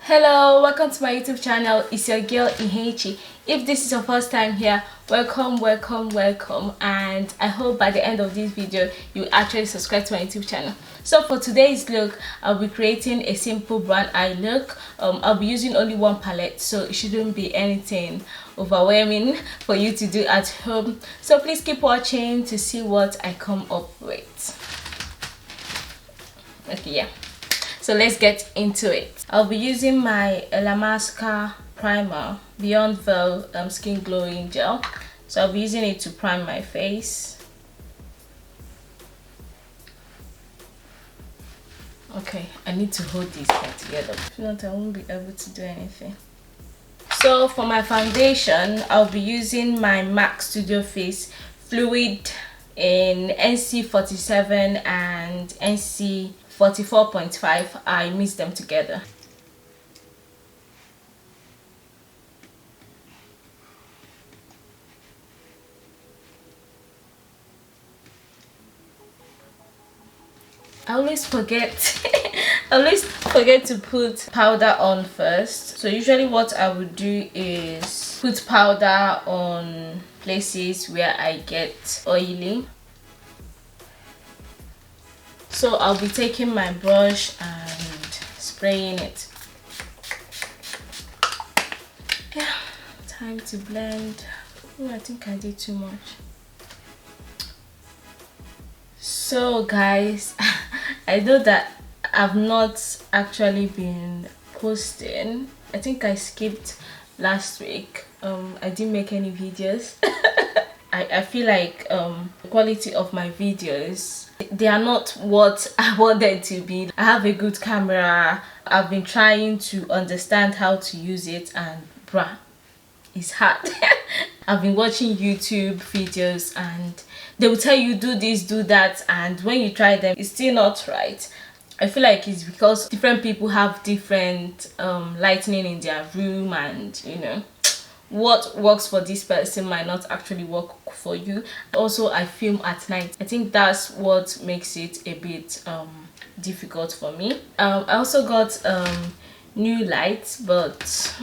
Hello, welcome to my YouTube channel. It's your girl Ihechi. If this is your first time here, welcome, and I hope by the end of this video you actually subscribe to my YouTube channel. So for today's look, I'll be creating a simple brown eye look. I'll be using only one palette, so it shouldn't be anything overwhelming for you to do at home. So please keep watching to see what I come up with. Okay, yeah. So let's get into it. I'll be using my Illamasqua primer Beyond Veil skin glowing gel. So I'll be using it to prime my face. Okay, I need to hold this part together. If not, I won't be able to do anything. So for my foundation, I'll be using my MAC Studio Face Fluid in NC47 and NC44.5. I mix them together. I always forget to put powder on first. So usually what I would do is put powder on places where I get oily. So I'll be taking my brush and spraying it. Yeah, time to blend. Oh, I think I did too much. So guys, I know that I've not actually been posting. I think I skipped last week. I didn't make any videos. I feel like the quality of my videos, they are not what I want them to be. I have a good camera. I've been trying to understand how to use it, and bruh, it's hard. I've been watching YouTube videos and they will tell you do this, do that, and when you try them, it's still not right. I feel like it's because different people have different lighting in their room, and you know, what works for this person might not actually work for you. Also, I film at night. I think that's what makes it a bit difficult for me. I also got new lights, but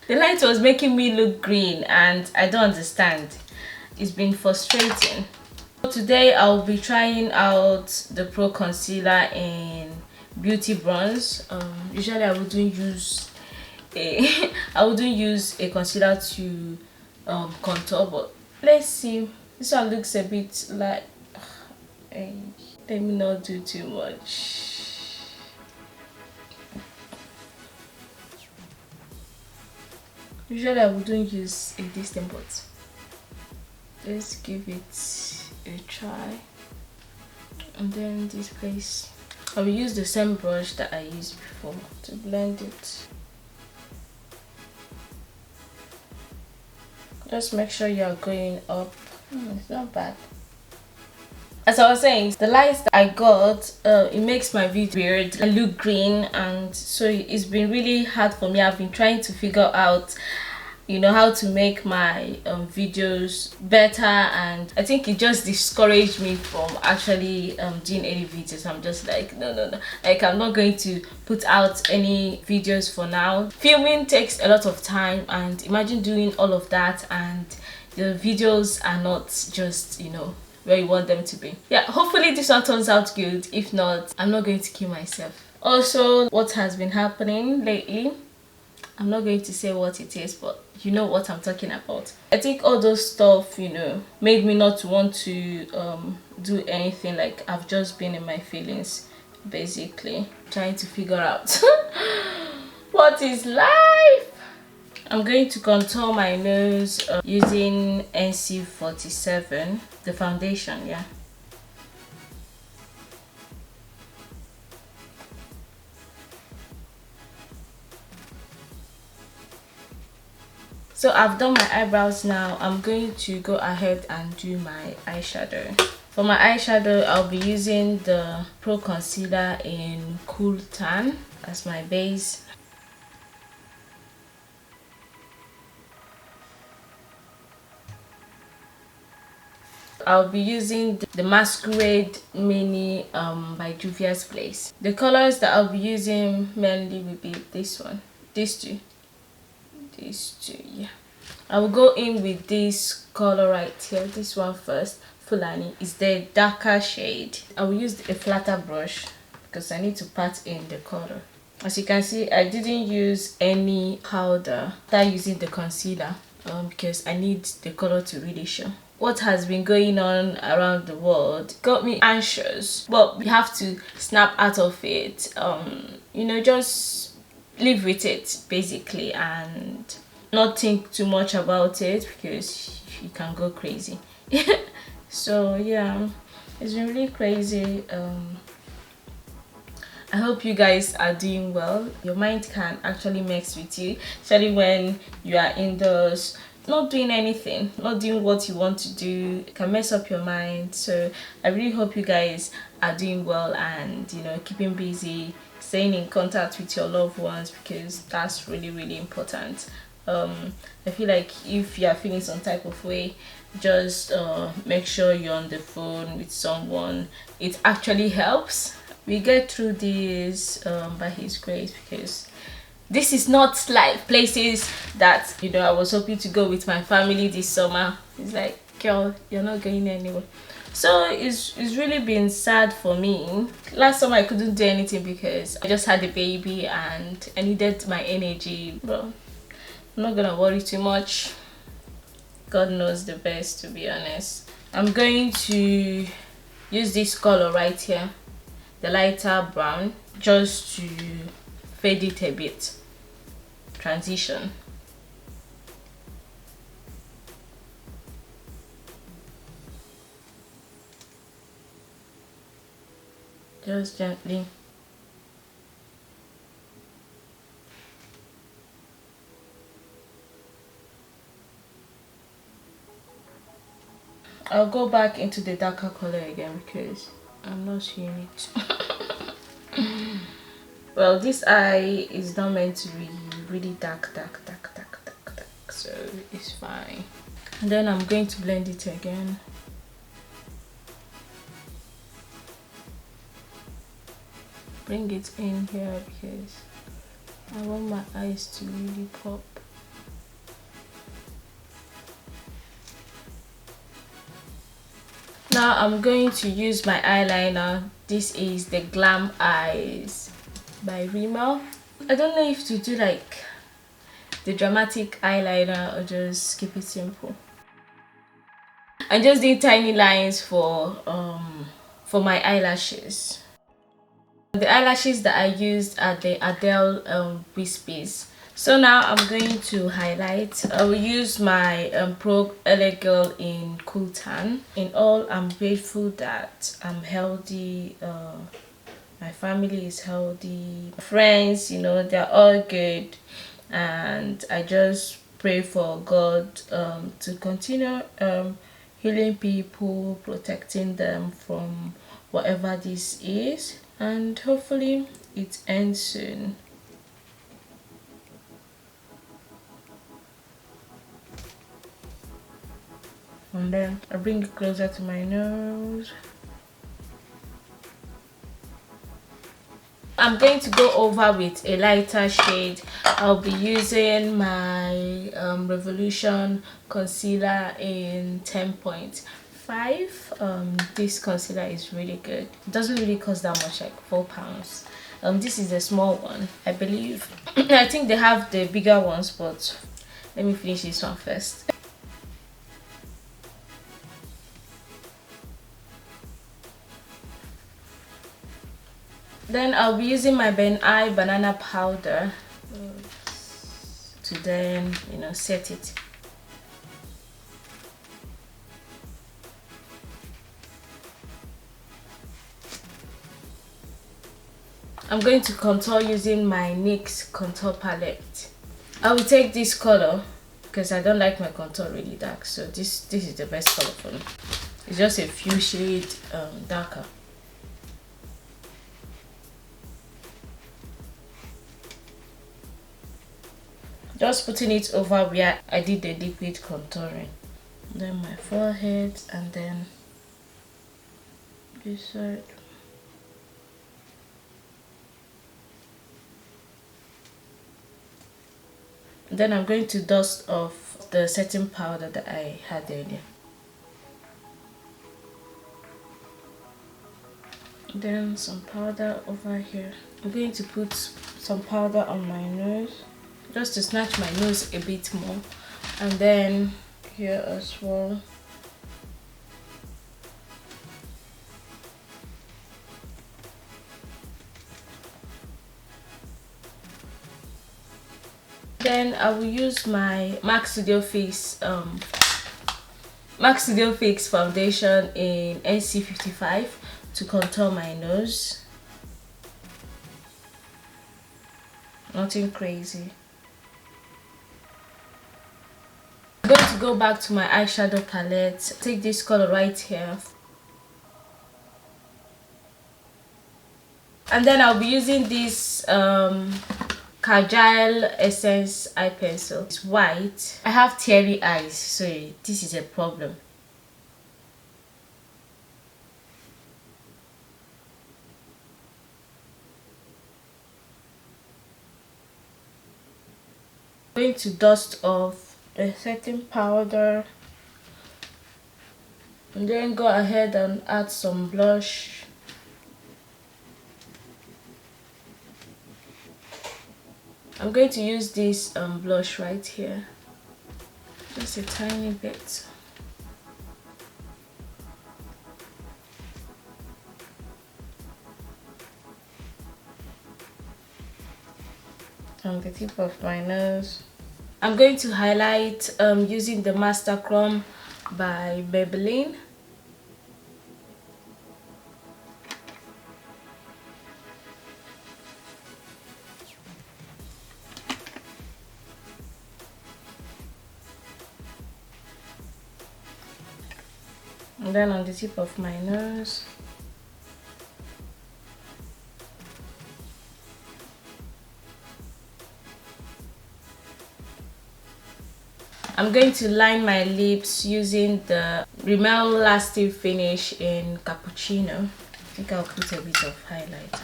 the light was making me look green and I don't understand. It's been frustrating. Today I'll be trying out the Pro Concealer in Beauty Bronze. Usually I wouldn't use a concealer to contour, but let's see. This one looks a bit like let me not do too much. Usually I wouldn't use a distant, but let's give it a try. And then this place, I will use the same brush that I used before to blend it. Just make sure you're going up. It's not bad. As I was saying, the lights that I got, it makes my video weird. I look green, and so it's been really hard for me. I've been trying to figure out, you know, how to make my videos better, and I think it just discouraged me from actually doing any videos. I'm just like, no, like I'm not going to put out any videos for now. Filming takes a lot of time, and imagine doing all of that and the videos are not just, you know, where you want them to be. Yeah, hopefully this one turns out good. If not, I'm not going to kill myself. Also, what has been happening lately, I'm not going to say what it is, but you know what I'm talking about. I think all those stuff, you know, made me not want to do anything. Like I've just been in my feelings, basically trying to figure out what is life. I'm going to contour my nose using NC47, the foundation, yeah. So I've done my eyebrows now. I'm going to go ahead and do my eyeshadow. For my eyeshadow, I'll be using the Pro Concealer in Cool Tan as my base. I'll be using the Masquerade Mini by Juvia's Place. The colors that I'll be using mainly will be this one. these two, yeah. I will go in with this color right here, this one first. Fulani is the darker shade. I will use a flatter brush because I need to pat in the color. As you can see, I didn't use any powder. I'm using the concealer because I need the color to really show. What has been going on around the world got me anxious, but we have to snap out of it. You know, just live with it basically and not think too much about it because you can go crazy. So yeah, it's been really crazy. I hope you guys are doing well. Your mind can actually mess with you, especially when you are indoors, not doing anything, not doing what you want to do. It can mess up your mind. So I really hope you guys are doing well and, you know, keeping busy, staying in contact with your loved ones, because that's really important. I feel like if you are feeling some type of way, just make sure you're on the phone with someone. It actually helps. We get through this by his grace, because this is not like places that, you know, I was hoping to go with my family this summer. It's like, girl, you're not going anywhere. So it's really been sad for me. Last summer I couldn't do anything because I just had a baby and I needed my energy. But I'm not gonna worry too much. God knows the best, to be honest. I'm going to use this color right here, the lighter brown, just to fade it a bit. Transition. Just gently. I'll go back into the darker color again because I'm not seeing it. Well, this eye is not meant to be really dark, so it's fine. And then I'm going to blend it again. Bring it in here because I want my eyes to really pop. Now I'm going to use my eyeliner. This is the Glam Eyes by Rimmel. I don't know if to do like the dramatic eyeliner or just keep it simple. I'm just doing tiny lines for my eyelashes. The eyelashes that I used are the Adele Wispies. So now I'm going to highlight. I will use my Pro LA Girl in Cool Tan. In all, I'm grateful that I'm healthy. My family is healthy. Friends, you know, they're all good. And I just pray for God to continue healing people, protecting them from whatever this is. And hopefully it ends soon. And then I bring it closer to my nose. I'm going to go over with a lighter shade. I'll be using my Revolution concealer in 10.5. This concealer is really good. It doesn't really cost that much, like £4. This is a small one, I believe. I think they have the bigger ones, but let me finish this one first. Then I'll be using my Ben Eye banana powder to then, you know, set it. I'm going to contour using my NYX contour palette. I will take this color because I don't like my contour really dark, so this is the best color for me. It's just a few shades darker. Just putting it over where I did the liquid contouring. Then my forehead and then this side. then I'm going to dust off the setting powder that I had earlier. Then some powder over here. I'm going to put some powder on my nose just to snatch my nose a bit more, and then here as well. Then I will use my MAC Studio Fix foundation in NC55 to contour my nose. Nothing crazy. I'm going to go back to my eyeshadow palette. Take this color right here. And then I'll be using this Kajal Essence eye pencil. It's white. I have teary eyes, so this is a problem. I'm going to dust off a setting powder and then go ahead and add some blush. I'm going to use this blush right here, just a tiny bit. On the tip of my nose. I'm going to highlight using the monochrome by Maybelline. And then on the tip of my nose. I'm going to line my lips using the Rimmel Lasting Finish in Cappuccino. I think I'll put a bit of highlighter.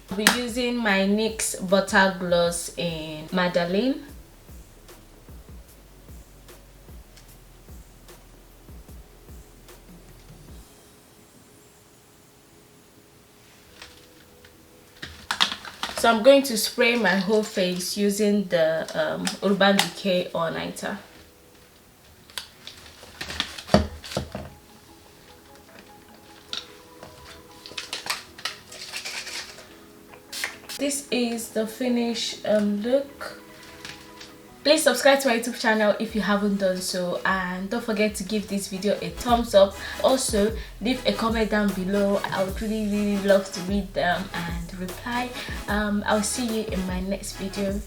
I'll be using my NYX Butter Gloss in Madeleine. So I'm going to spray my whole face using the Urban Decay All-Nighter. This is the finished look. Please subscribe to my YouTube channel if you haven't done so, and don't forget to give this video a thumbs up. Also, leave a comment down below. I would really love to read them and reply. I'll see you in my next video.